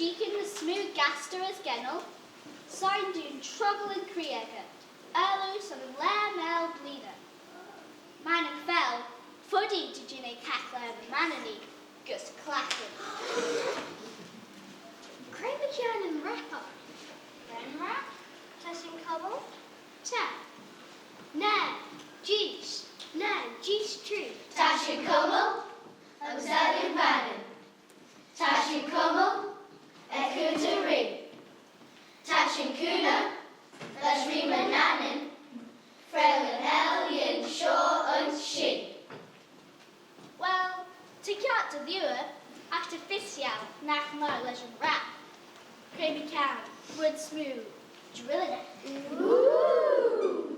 Deacon the smooth gaster as Gennel, signed in trouble and Caillagh, Erlos and Lamel Bleeder. Manannan fell, fuddy to Ginny Caillagh and Manannan, Gus Clacken. Craymajan and Rapper. Then Rap, Tessin Cobble, Tap. Nan, Geese, Tree. Tashin Cobble, Observing Vannin. Tashin Cobble, Phynodderee. Tashin Kuna, Lashri Manannan, Frelin Aalin, Shaw and She. Well, to cat to viewer, after Fissial, Nach Mo Legend Rap, Cramy Can, Wood Smooth, Drilling it. Ooh!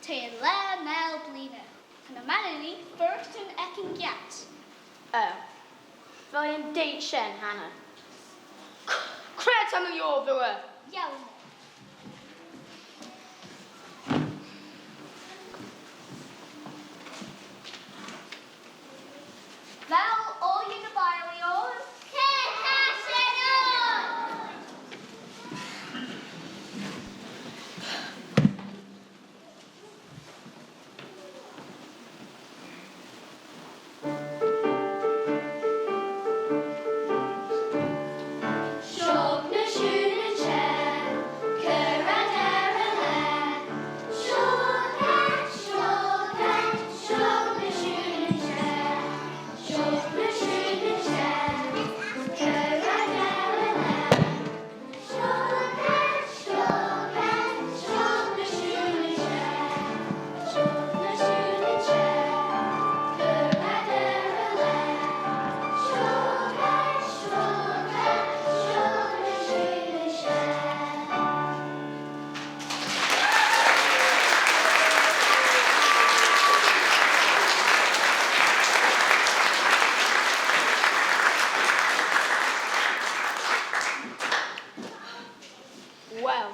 Tailor Mel Bleeder, and a Manannan first and Ekin Gat. Oh, William Date Shen, Hannah. Credit on your viewer. Yell. Val, all you to buy yours. Well,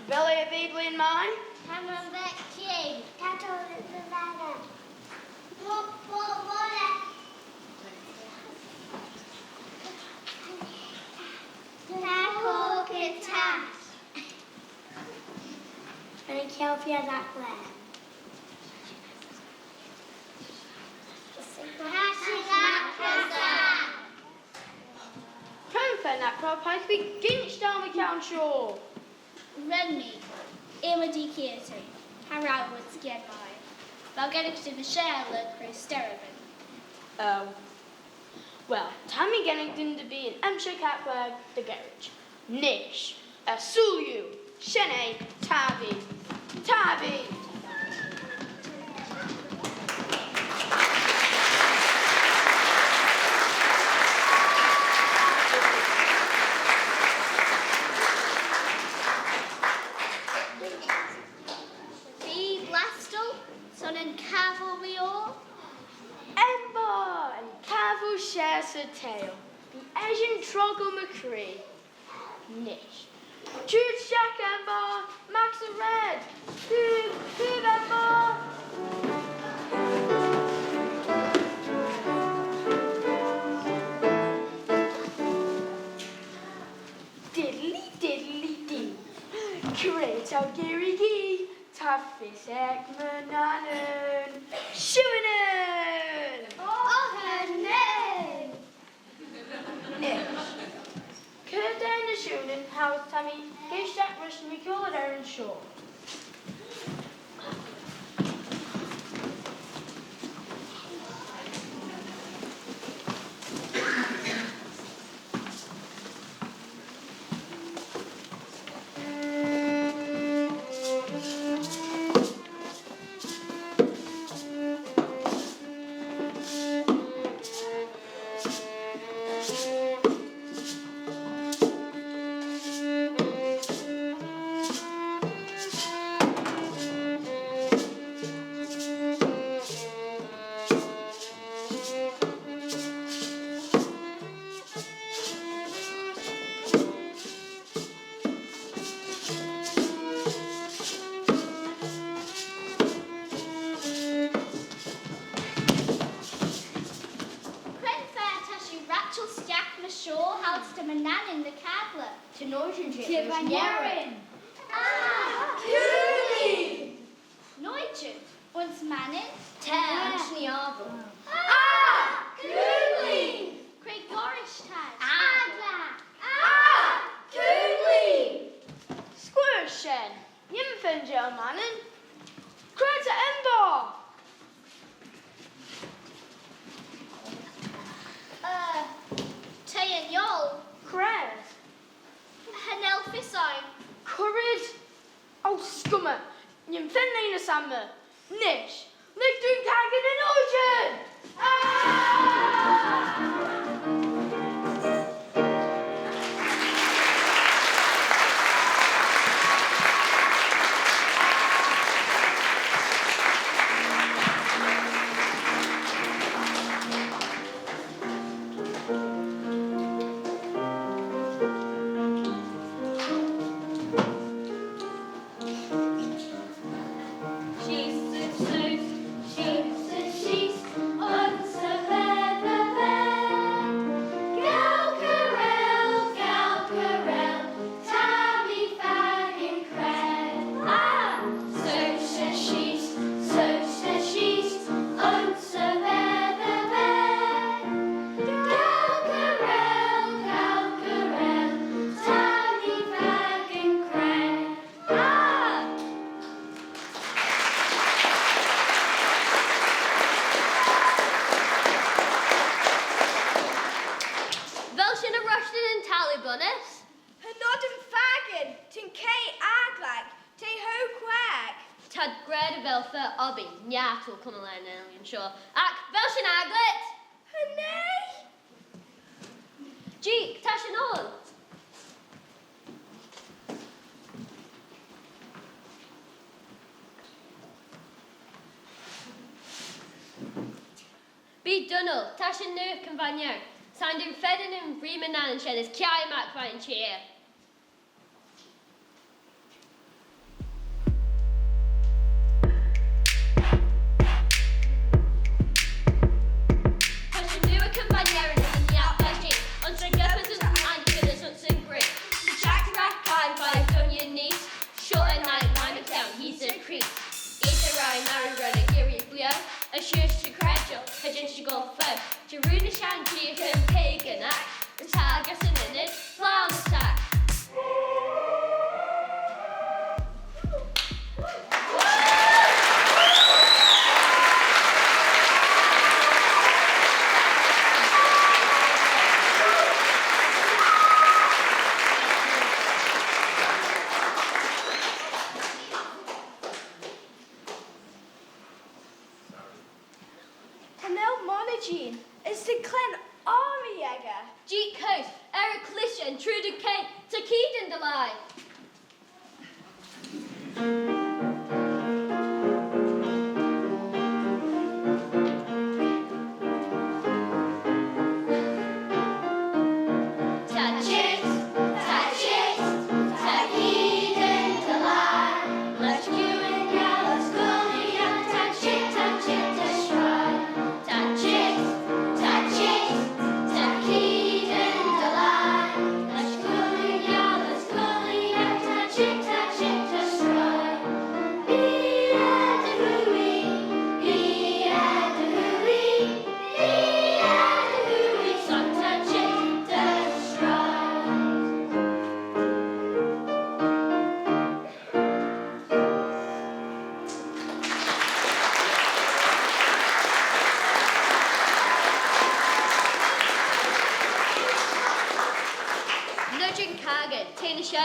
Billy of Evil in mine. I'm a vet king. Tato is the ladder. Taco can task. And I kill for that plan. Confirm that proper to be ginched down the count shore. Renny, Imadi Kieti, Harrow would scared by. Valgenic to the shell of Chris Sterabin. Oh. Well, Tammy Gennington to be an Emshire Catflag, the garage. Nish, a Sulu, Shene, Tavi. Be Blastel, son and cavalry all. Enbarr and Cavill shares a tale. The Asian Troggle McCree. Nish. Choose Jack Enbarr, Max and Red. Who Enbarr? Diddly diddly dee. Great old Gary Gee. Kissack Manannan. Shooin'! Oh, her name! Nick. Curtain the shooting, how's Tammy? Kissack rush McCooill there and shore. Manannan the Caillagh. To Northanger. To Vanannan. Cooley. Mooinjer Ons Manannan. Niarvel. Cooley. Craig Gorishtan. Cooley. Squirschen. Nymphenjel Manannan. Greta Enbarr. Tailor Yol. Cred. Hanel Fisine. Courage. Oh, scummer. Nymphenlina Sammer. Nish. Lichtun Kagan in Ocean. Sure. Ac Velsh Aglet. Hynny. Jeek, Tash and all. Be Dunnell, Tash and Newark and Vanyer. Signed in Fedden and Manannan and Shed is Caillagh Mac Fine Cheer. Is the Clan Army Jäger? Jeek Coast, Eric Clish and Trude Kate, Takid and the lie. Touch it, touch it, touch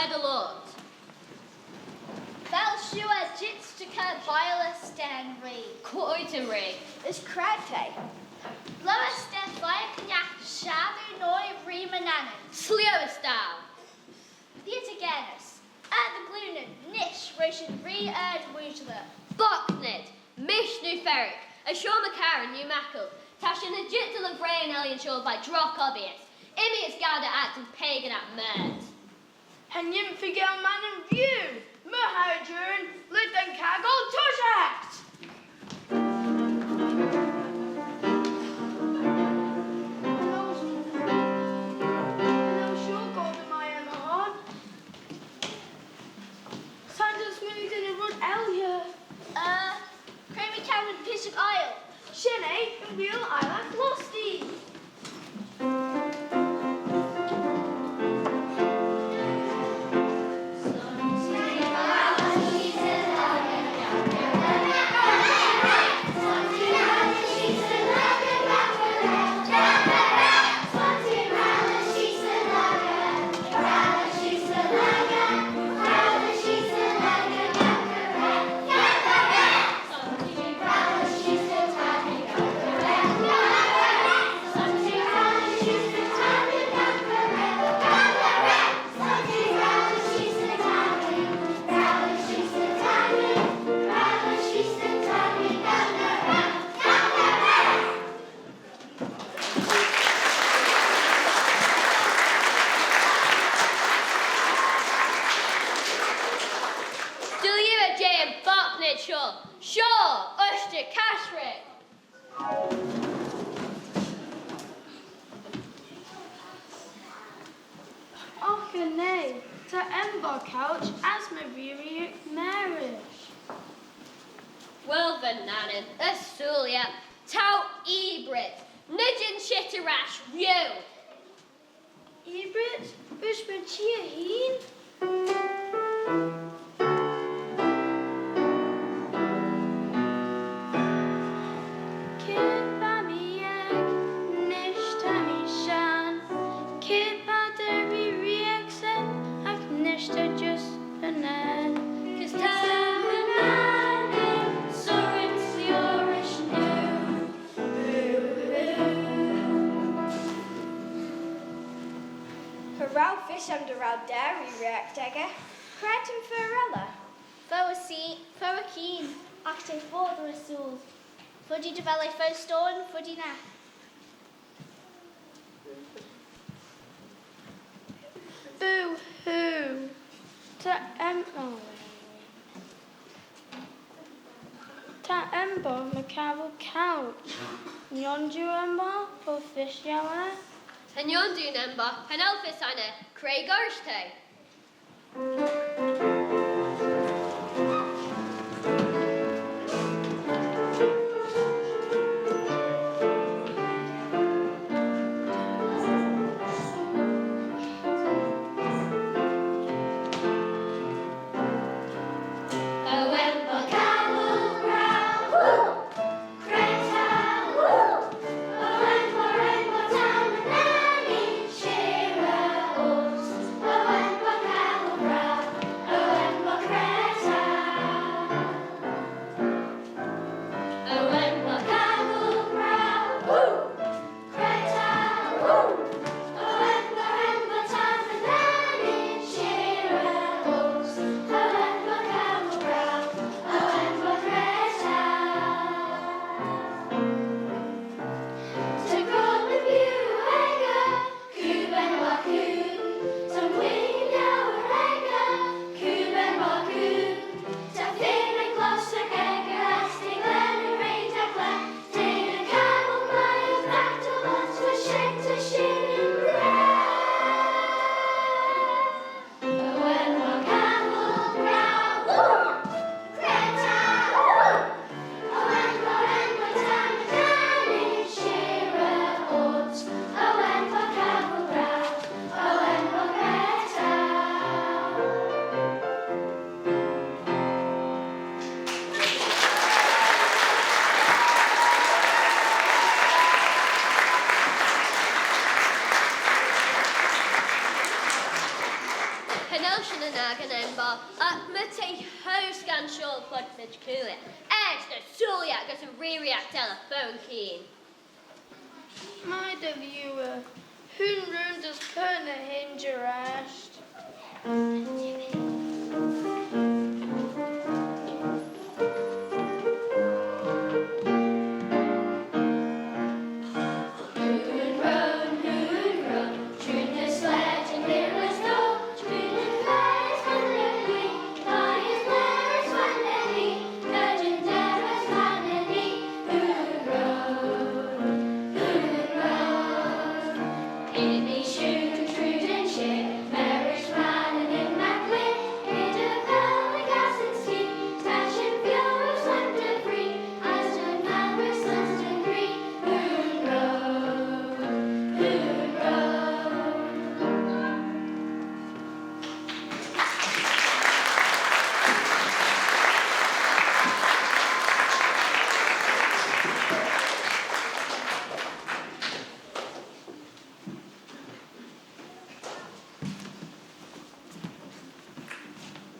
Maughold. Faashagh jitstaka misunderstanding. Coitenry. Is crate. Blowest death like Caillagh shadow noi Manannan. Slewest down. Theatre Gaines. At the Glunan, Nish, Roshan re-erd Woojler. Bocknit. Mish New Ferric. A Shaw McCarran, New Mackle. Tashin a Jittle of Ray and Alien Shaw by Drock Obvious. Immius Gada Act and Pagan at Mert. And Yimfigel Man and View. Mooinjer Veggey Caillagh Hello, sure, Golden my Emma. Sanders winning in a run Elia. Creamy Cow and Pishock Isle. Shene and Wheel Island Losty. Shaw, Ushter, Cashrick. Och nee, te Enbarr couch as my very marriage. Well, Vanannan, Asulia, Tau Ebrit, Nudgin Shitterash, Rhew. Ebrit, Bushman Chia Heen. Fish under our dairy reactega. Cretin Ferrella. Foa keen. Acting for the Rasul. Fuddy de Valley Fo Stone, Fuddy na. Boo hoo. Ta Enbarr McCooill couch. Yonju Enbarr for fish yawana. And yon do number, and Elphys Anna, Craig Arste. Oh, ag an Enbarr at Matty Hosgan Shaw Plug McCooill. The Sulia got some re-react telephone keen. My the viewer, whom room does Perna hinge arrest?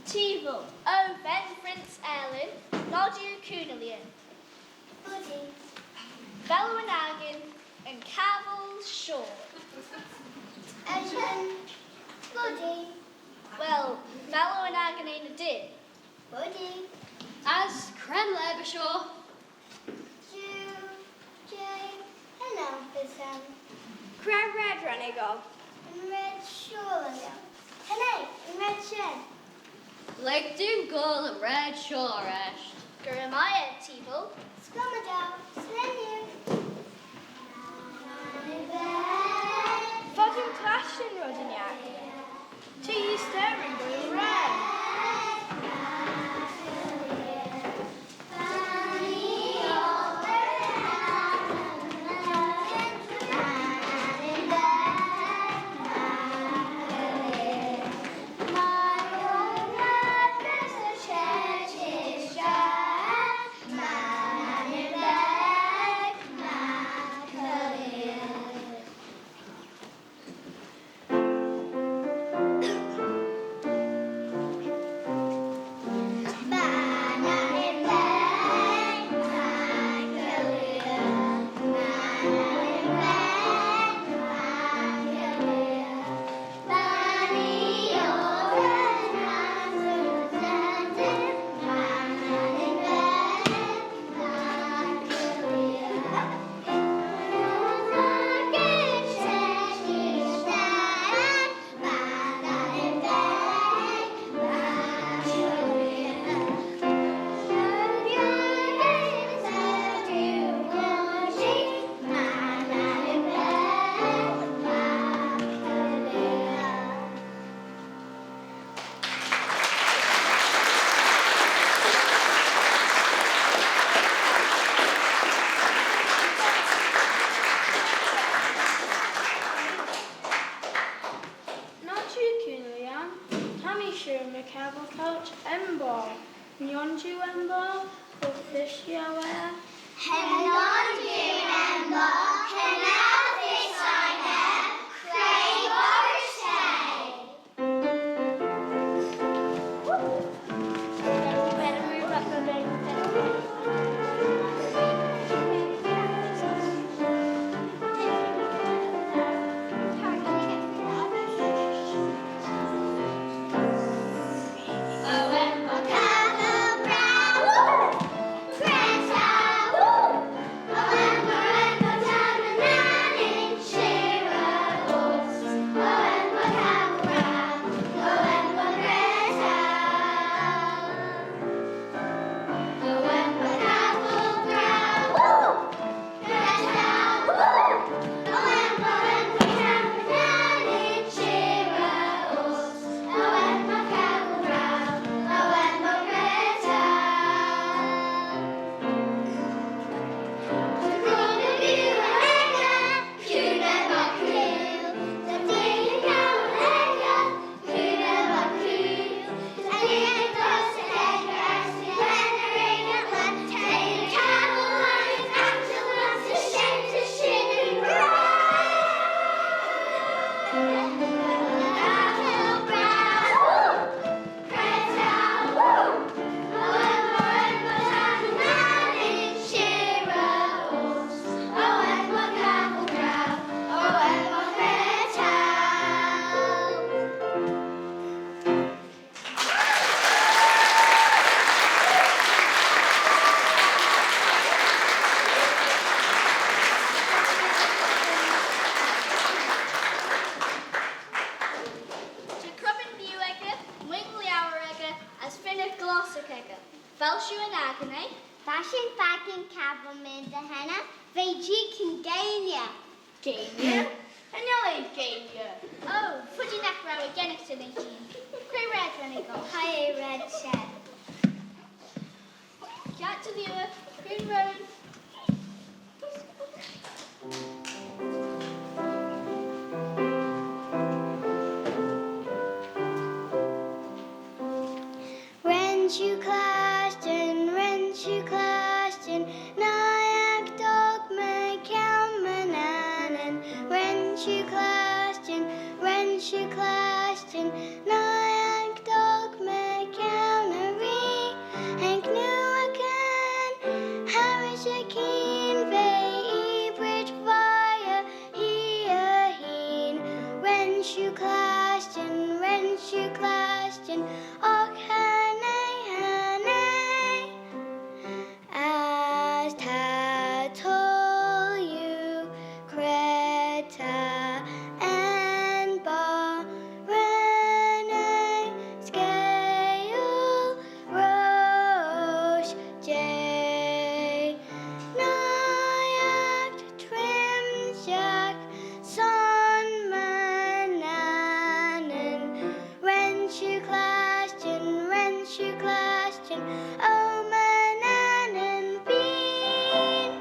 Teeble, O Ben Prince Aalin, Nodju Cunalian, Buddy. Vanannan and Cavil's Shore. Buddy. Well, Vanannan ain't a din. Buddy. As Crenle Bashaw. Hello, Bissam. Cran Red Renigal. And red shawl. Hello, and red shed. Like Doongal and Red Shaw Ash. Gurumaya, Teeble. Scummadal. Slane Lhiu. Fodden clashed in Rodinyak. To ye staring blue red. Enbarr, Mooinjer Enbarr, Faashagh. Phynodderee Enbarr, Caillagh, Jeek and Gaillagh. Gaillagh? And you'll Gaillagh. Oh, fuddy neck row again it's an 18. Grey red when it goes. Hi, red shed. Jack to the earth, green road. Wrench you clashed, Nyack dog McCown Manannan. Wrench you clashed, Nyack dog McCownary. And Gnuacan, Harish a keen, Vey Bridge via Heen. Wrench you clashed, Och Hanay. As ta told you, Creta Enbarr, Renee, Scale, Roche, J, Nyack, Trimjack, Son Manannan. Wrench you clashed, oh Manannan bean.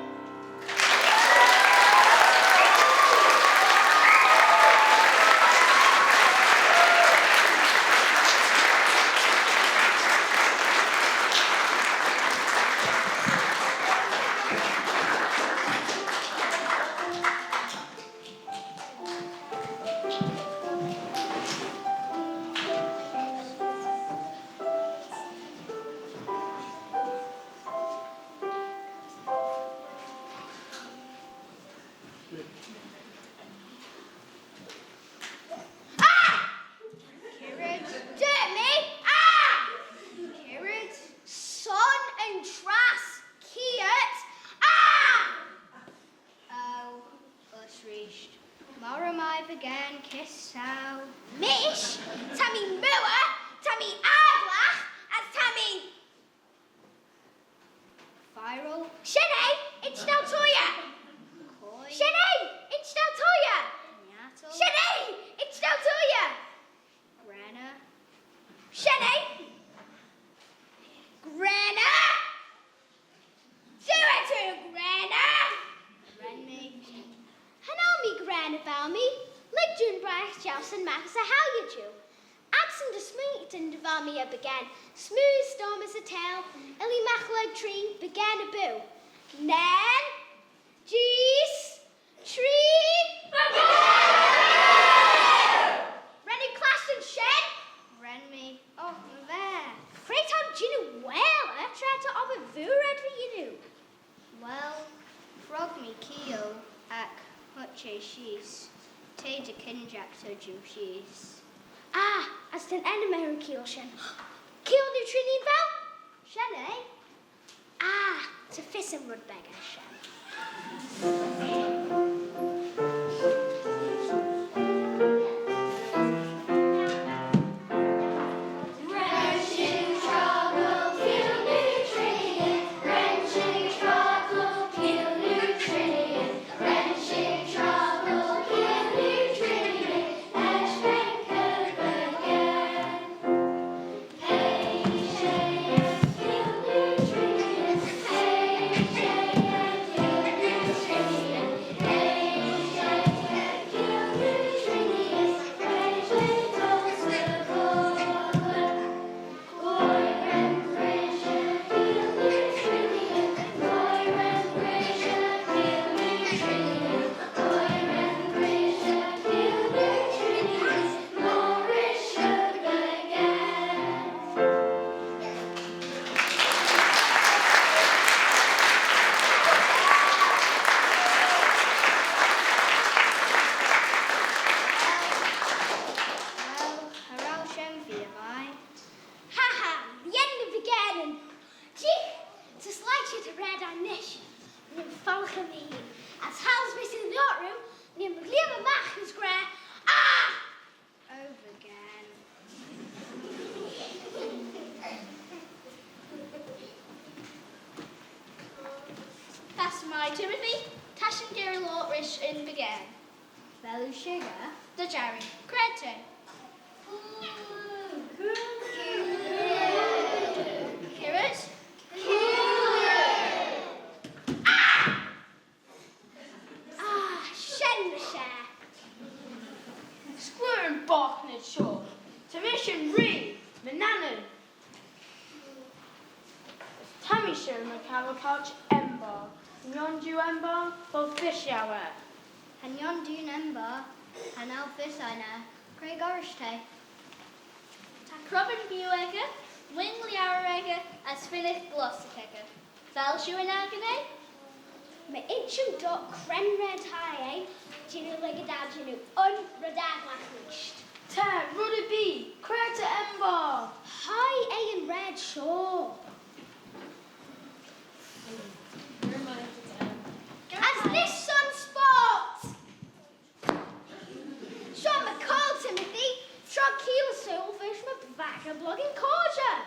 Carrot, Dermy, ah! Carrot, son and trass, Kiat, ah! Oh, us reached. Moramai began kiss sow. Mish, Tammy Moor, Tammy Aaglach, as Tammy. Viral. Shene, it's still Toya. Shene, it's still Toya. Shene, it's still Toya. Grana. Shene! Grana! Do it to Grana! Renme. Hello me Grana Valmy. Like June Bryce Joustin Max a how you do. Axon the sweet and Valmy a began. Smooth storm as a tail. Illy Maughold tree began a boo. Nan Jeez Tree Renny Clash and Shed Renme oh there. Kratom Ginu well I tried to offer Voo Red for you do. Well, frog me keel ak hutche shees. Tage a kinjack to jum shees. Ah, as an enemy keel shen. Keel Neutrinian Val? Shen eh? Ah, to fiss and rudbeggar shen. Fish in buggane. Faashagh, the Jerry, Cretin. Kirrut. Shenshire. Square and Barknet Shaw. Tamission Ree, Manannan. Tamisher McCooill Enbarr. Yondu Enbarr, Faashagh. And yon dún Enbarr, and Alfisina, Craig Orishte. Ta Crobin Buegga, Wingly Arrega, as Phynodderee Glossicagga. Faashagh in Agane? Me inchu dot cren red high, Ginu Legadad Ginu, Radad Lachlicht. Ta Rudderee, Creta Enbarr. High A and red shaw. As this sunspot! Sean McCooill, Timothy, Trog Keeler Silverfish, Mavaka Blogging Caillagh.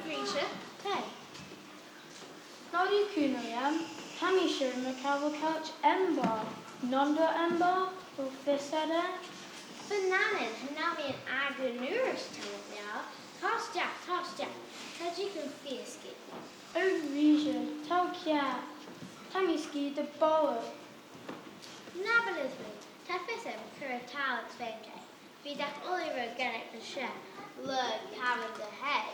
Bridget, hey. Nodi Cunayam, Tamisher McCooill Enbarr, Nonda Enbarr, Phynodderee. Vanannan, Hanami and Aganurus now. Toss Jack, Tajik and Fiaski. O Region, Taukia, Tamiski the Bower. Nabalism, Tafism, Curatal and Svenge. Vidak Oliver Gaelic the Share, Lord Cavan the Hay.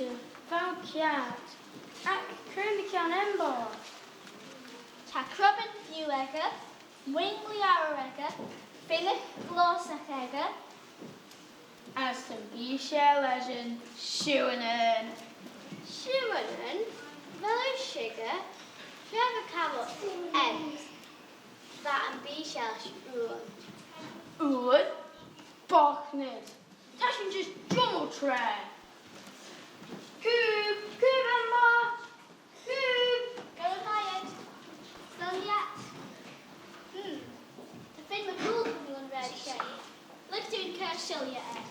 Mooinjer Veggey ac Caillagh an Enbarr. Ta Crubban Fiúega, Wingliaraega, Philip Glossachaega, As some Bishel legend, Shuanan. Shuanan, Velushiga, Trevor Cabot, Ent, that and Bishel Shuan. Aalin, Bochnid. Tashin just drum tray. Coob, Enbarr, Coob. Go higher. Still yet? The Finn McCooill coming on red shade. Let's do in Caillagh yet.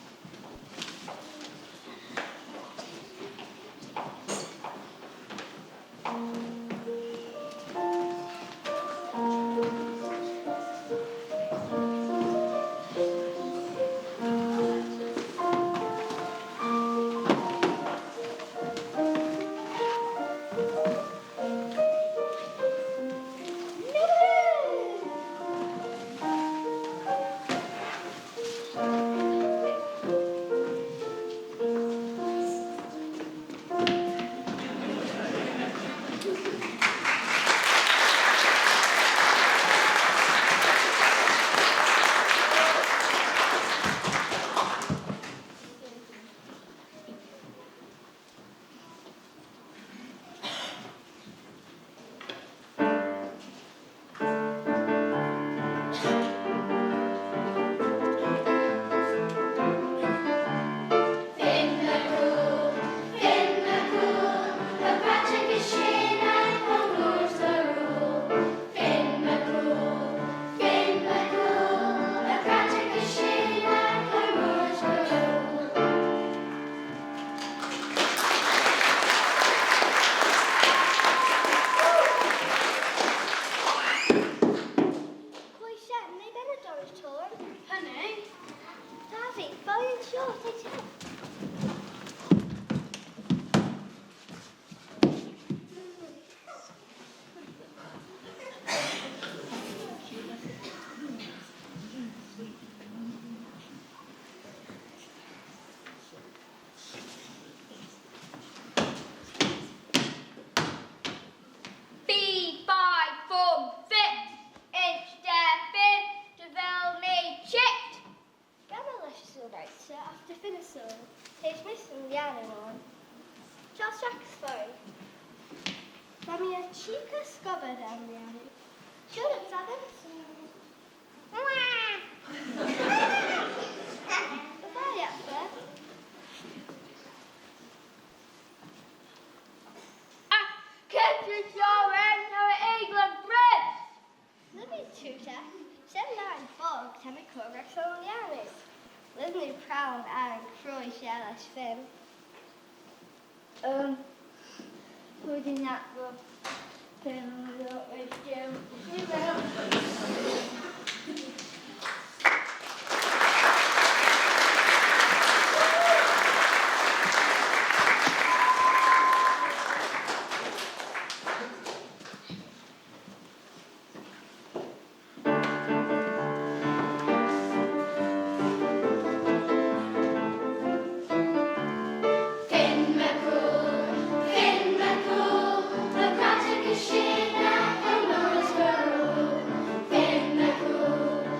McCooill,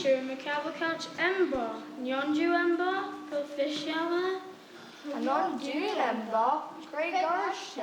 sure McCooill Enbarr, Yonju Enbarr, Faashagh, And on doing Enbarr, great gosh.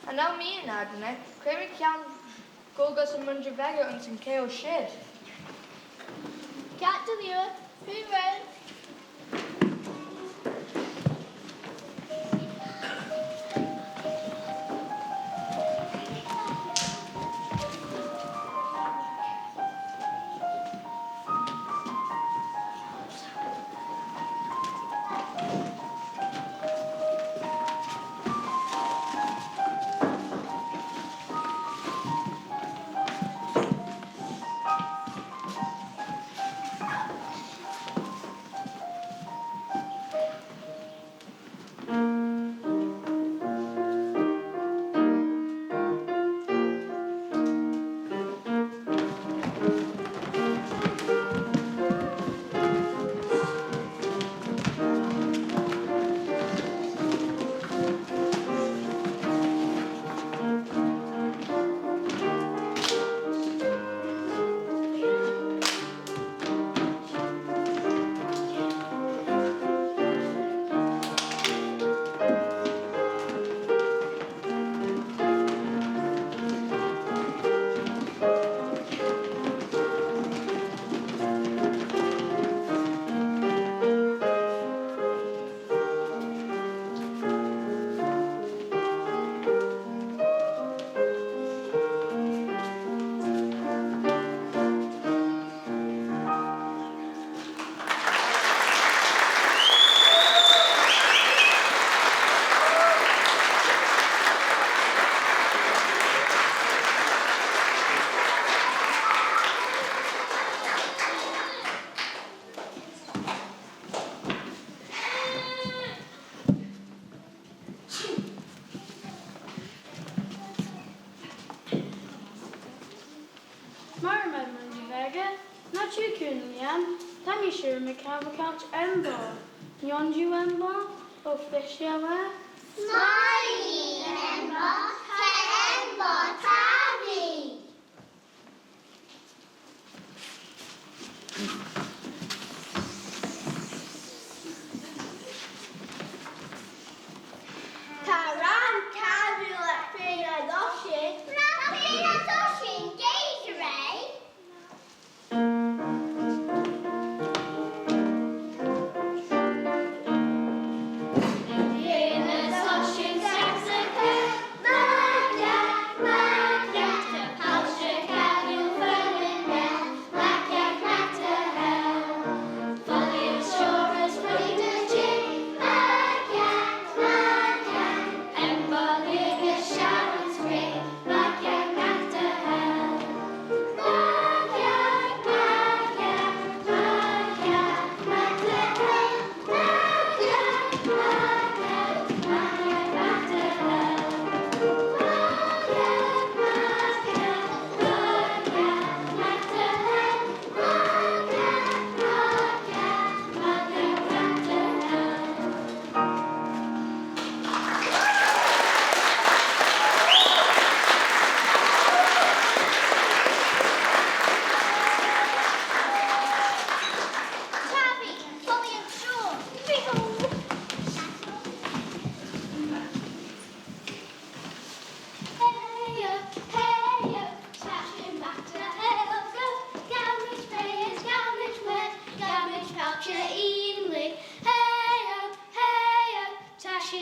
And now me and Agnes, Clague Mooinjer Veggey and some Caillagh shit. Cat Delira, who wrote? Sure McCooill Enbarr, Yonju Enbarr, Faashagh. Smiley Enbarr, Enbarr, Tabby. Taran Tabula Phynodderee. Phynodderee, Gaelgagh. In the Soshin Saxon, Magda,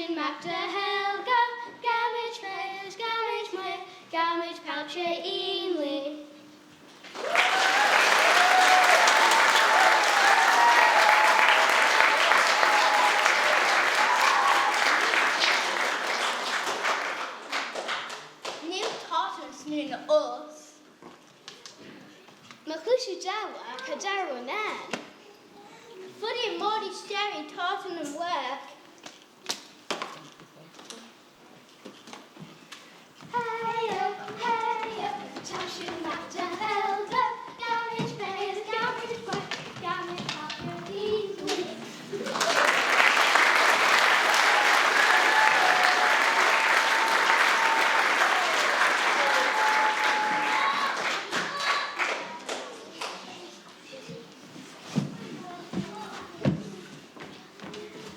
Tashin Magda Helga, Gamage Fairs, Gamage Moy, Gamage Poucher Eenley. New Tartans noon us. McCooill Jawa, Caillagh Nan. Fuddy Morty Sterry Tartan and work. Hey up, Tashin Magda Helga, Gamage Fairs, Gamage Moy, Gamage Poucher Eenley.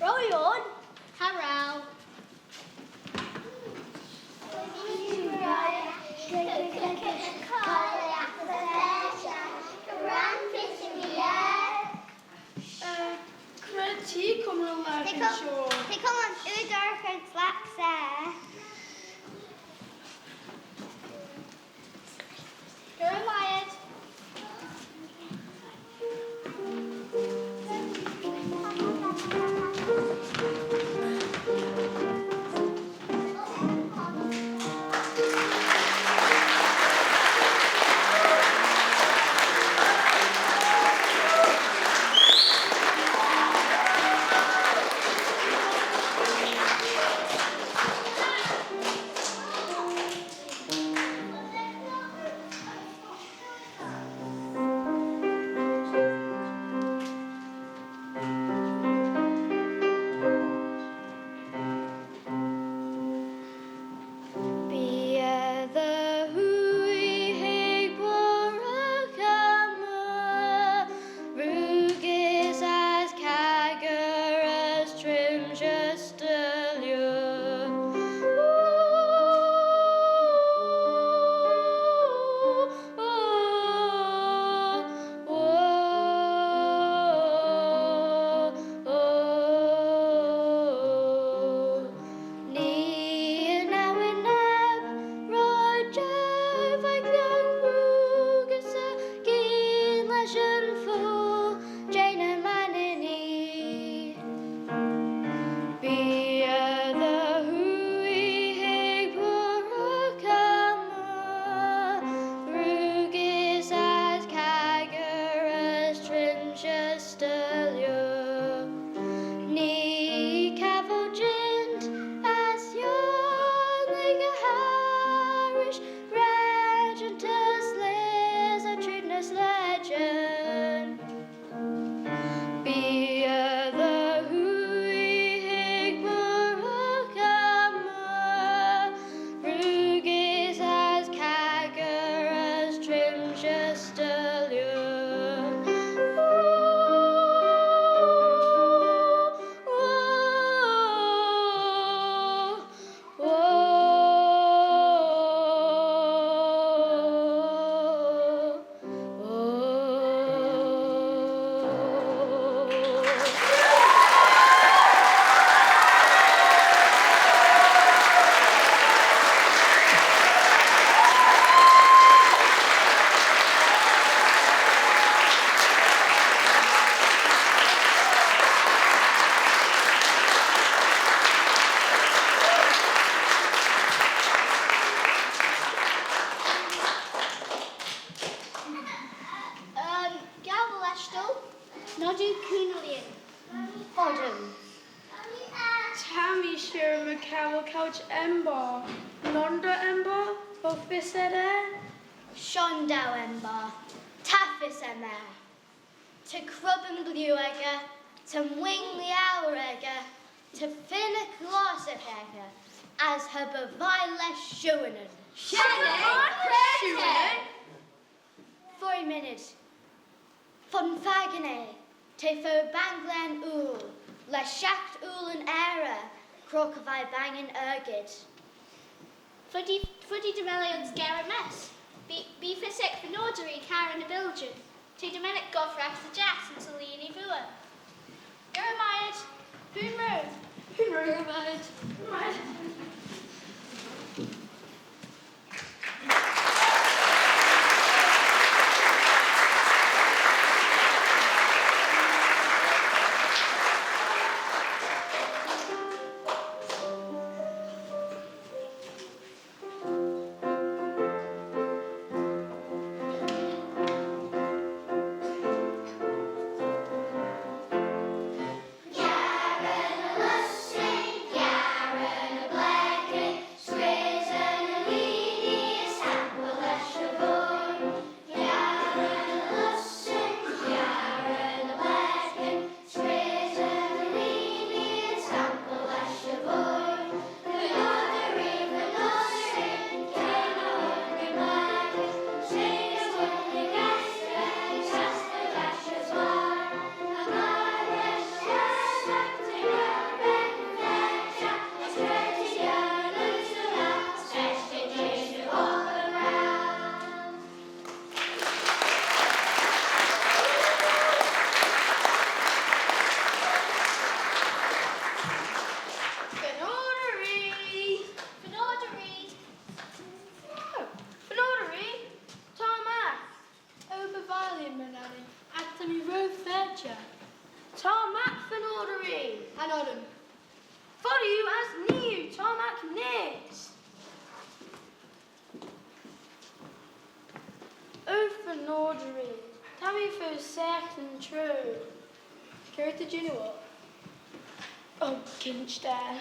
Roll on. Harrow. Tea coming along, sure. They come on Udar and Slacks there. Jeremiah. Noddy Coonley. Odom. Tammy Shearer McCooill Couch Enbarr. Nonda Enbarr. Phynodderee. Shondo Enbarr. Taffis Emmer. To Crubben Ghaelgagh. To Mooinjer Veggey. To Phynodderee. As her bevile Shuanan. Shuanan. 4 minutes. Von Fagane. Te fo banglen ool. Le shacht oolen era. Crocovai bangin ergid. Fuddy de Melions Garames. Be Kissack Phynodderee Karen de Belgian. To Dominic Goffrax the Jackson Salini Vua. Jeremiah, who moved? Phynodderee. Hanodum. For you as new, Tarmac Nis. Oh, Phynodderee. Tammy for second true. Carry to Juno. Oh, Kinch there.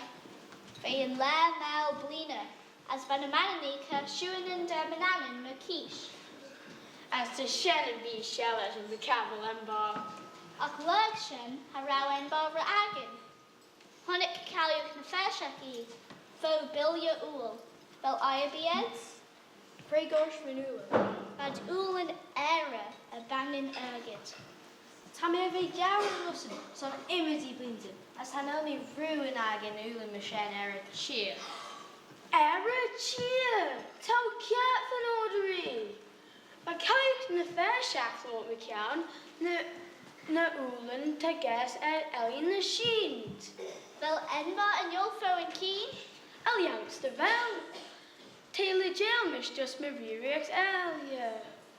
Fain Lhiu Mel Blina, as Vanannan Shuanan der Manannan McCooill. As to Shannon be Shellet and the Cavill Enbarr. Ach Lurkshan, Harrow Enbarr Agan. Honik Caillagh na Faashagh, Fo Bilya Ool, Bel Ayabieds. Gregor's Renewal. Bad Aalin Era, a Vannin Ergit. Tammy of a Gowran Russell, son Imity Blinton, as Hanomi Ruin Agan Aalin Machine Eric Cheer. Era Cheer! Tell Cat Phynodderee! By Caillagh na Faashagh thought McCown, na Aalin to guess at Aalin na Sheens. Bel Enbarr and Yolfo and Keen. Alliance de Vel. Tailor Jailmish just Mariex Elia.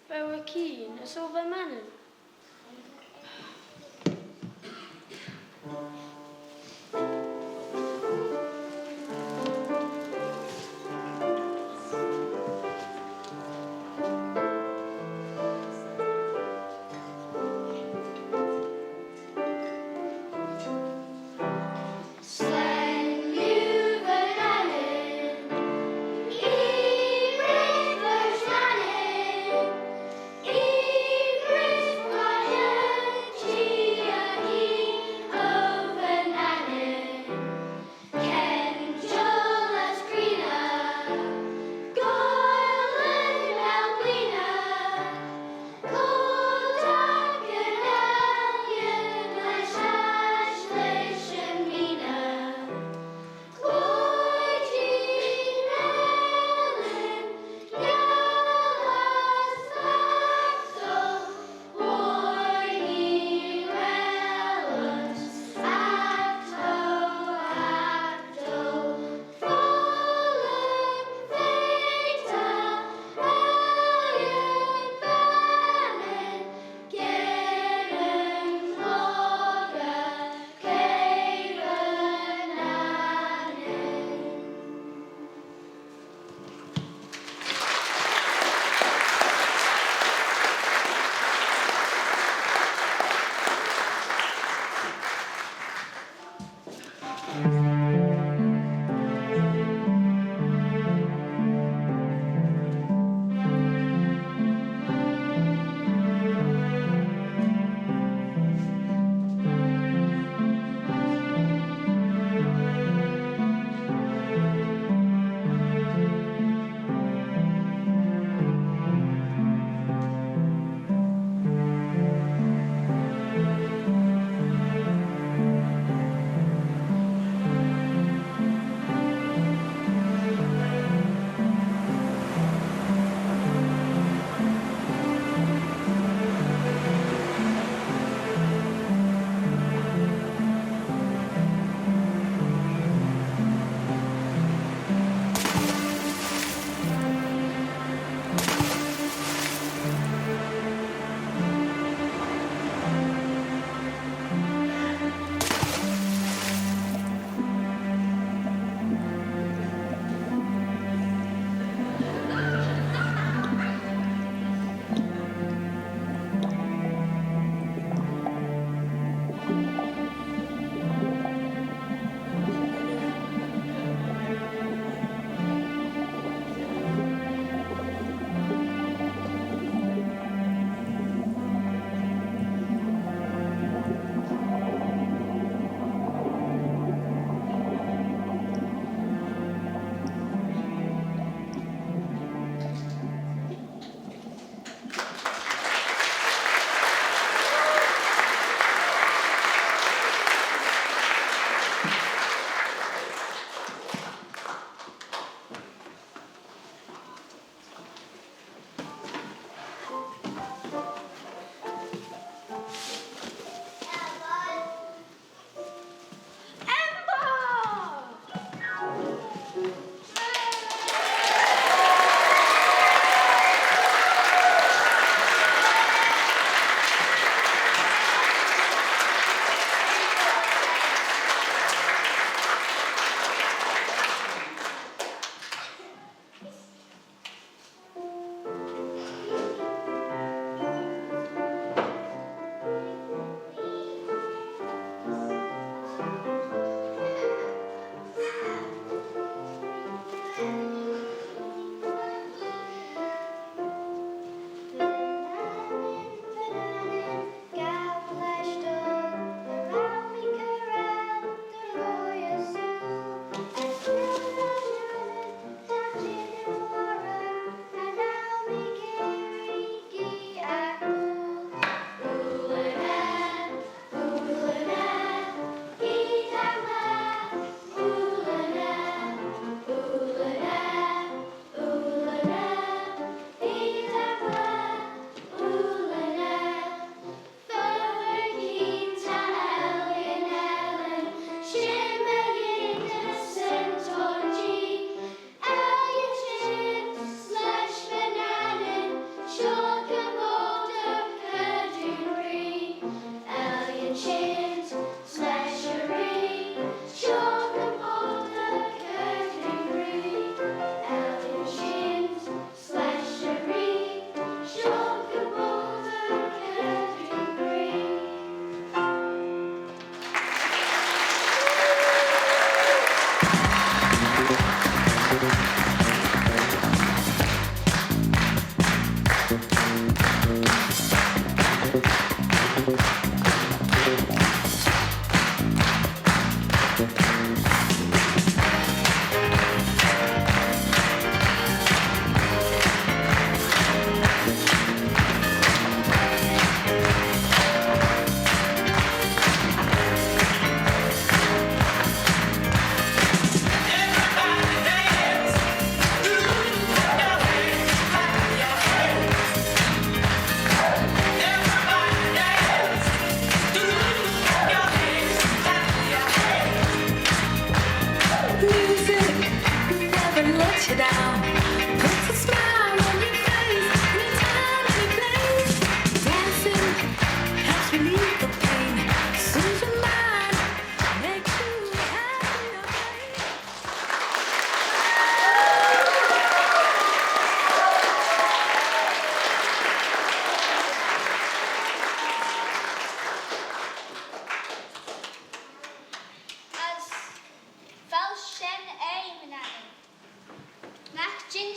Boa Keen, a silver Manannan. Slane Lhiu, Vanannan, Vanannan,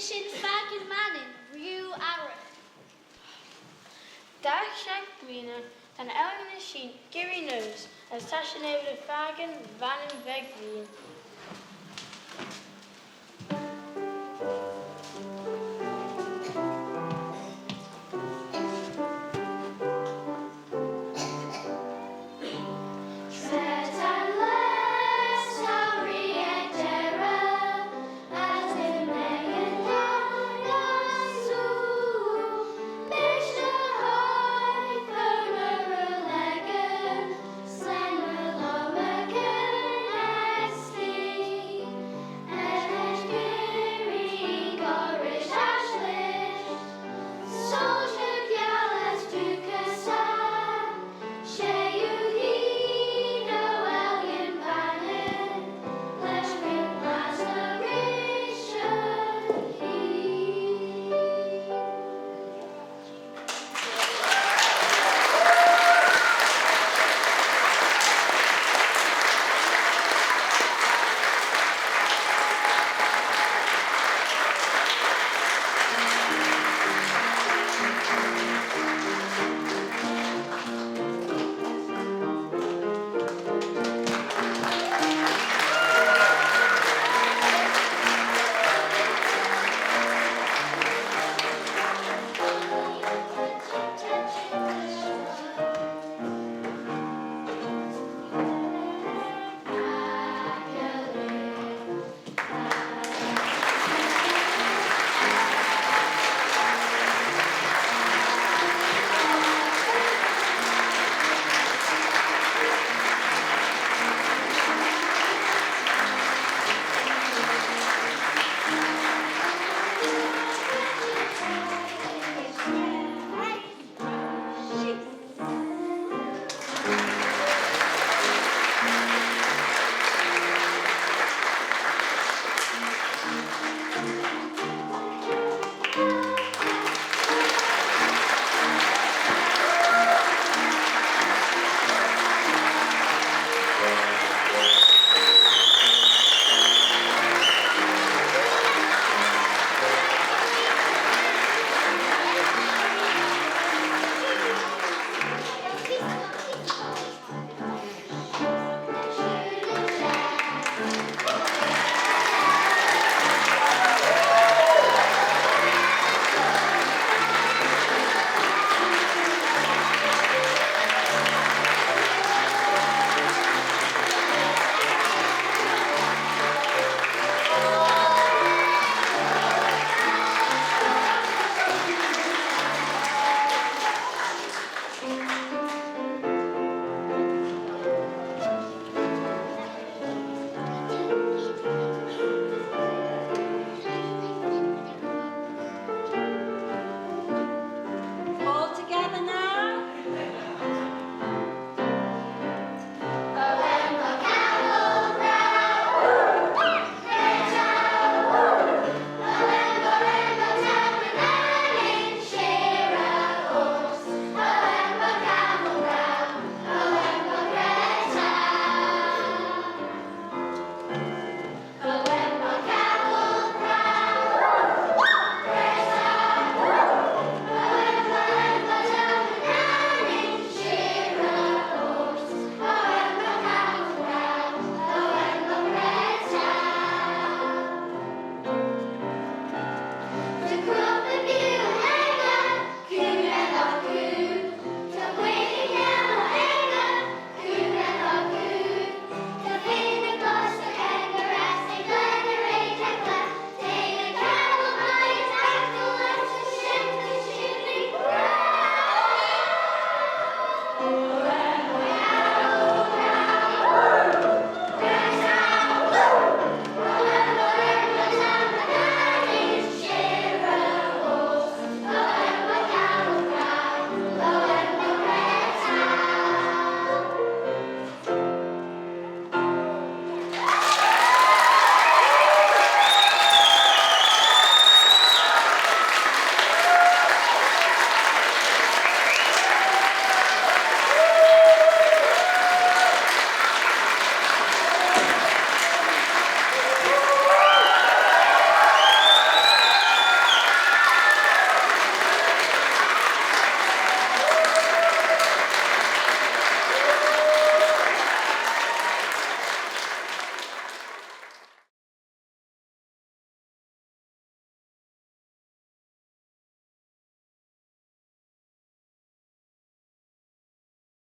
Mishin Fagan Mannin, Ryu Arra. Dag shank greener than Aalin is sheen, Giri knows, as Tashin over the Fagan, Vannin Veggey.